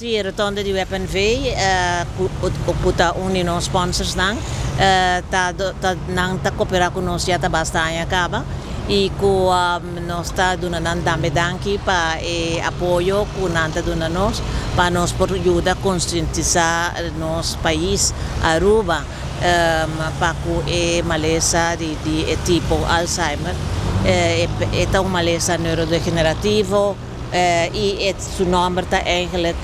Sì, rotonda di WPNV, kuta uni no sponsors nang, nang ta coopera con nos ya ta bastanya kaba, e ku nos ta duna nan dame danki pa apoyo ku nanta duna nos, pa nos por ayuda conscientizar nos país Aruba, pa ku malesa di tipo Alzheimer, eta malesa neurodegenerativo, e su nome está eigenlijk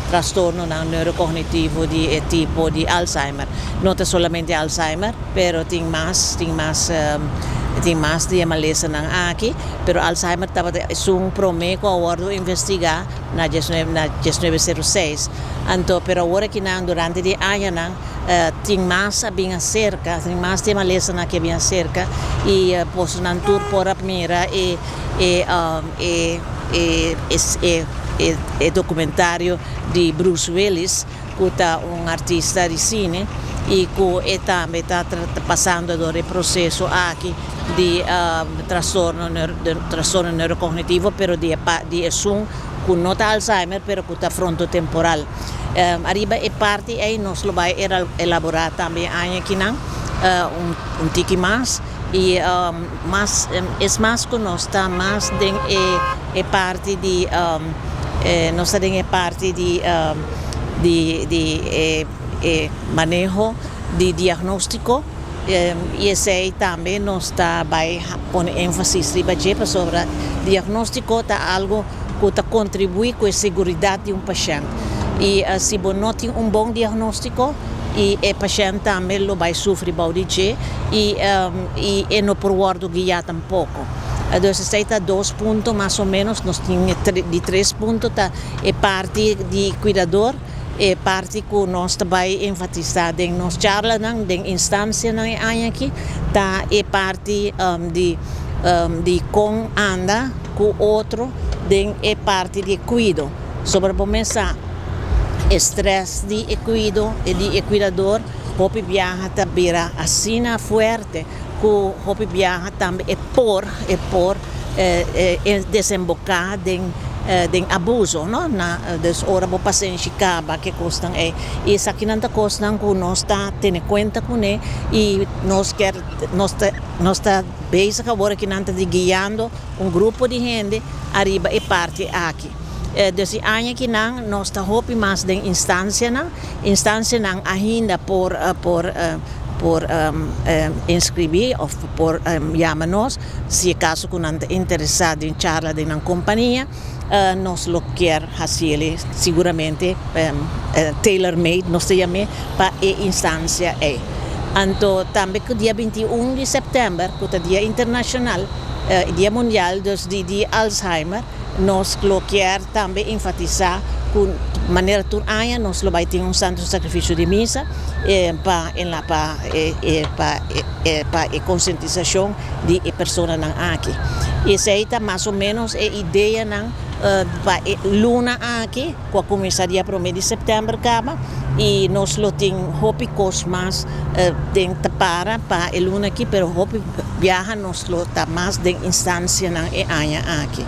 trastorno neurocognitivo di tipo di Alzheimer. Non è solamente Alzheimer, pero tem mais di malesa nang aqui, pero Alzheimer é um promeco agora investigar na 1906. Anto pero agora que nang durante di anno nang tem mais bem cerca, tem mais de malesa na que bem cerca e posso nan tour por a primeira e documentario di Bruce Willis, che è un artista di cine e che sta passando per il processo anche di trastorno neurocognitivo, però di un che non è Alzheimer, però che è frontotemporal. Arriba e parte e nos lo vai elaborar também aqui un tiki mais e mais que nós está mais den parte de nós tem parte de manejo de diagnóstico e esse também nós está vai pôr ênfase sobre diagnóstico tá algo que contribui com a segurança de paciente e se não tem bom diagnóstico e o paciente também lo vai sofrer bastante e não pode guiar tampouco. Então, está 2 pontos mais ou menos, nós temos de 3 pontos, é parte de cuidador, é parte que nós vai enfatizar em nossa charla, em instância aqui, é parte de como anda com o outro, é parte de cuido. Sobre começar, estresse de cuido e de cuidador, hopi viaja também assim forte, que hopi viaja também é por desembocar em abuso, não? Das horas o paciente acaba que custam e isso aqui não custam que nós está tendo conta com ele e nós está basic agora que não está guiando grupo de gente arriba e parte aqui. Dus año que nós está hopi mais de instância ainda por inscrever ou por chamar-nos se é caso que não está interessado em charla de uma companhia nós lo quer fazer seguramente tailor-made nós chamamos para a instância então também que dia 21 de setembro que é dia internacional dia mundial dos de Alzheimer nós quer também enfatizar com maneira turana nós vai ter santo sacrifício de missa para a conscientização de pessoas aqui. Essa é mais ou menos a ideia para luna aqui, que começaria para o mês de setembro e nós temos hopicos mais dentro para a luna aqui, mas hopi viaja nós está mais de instância aqui.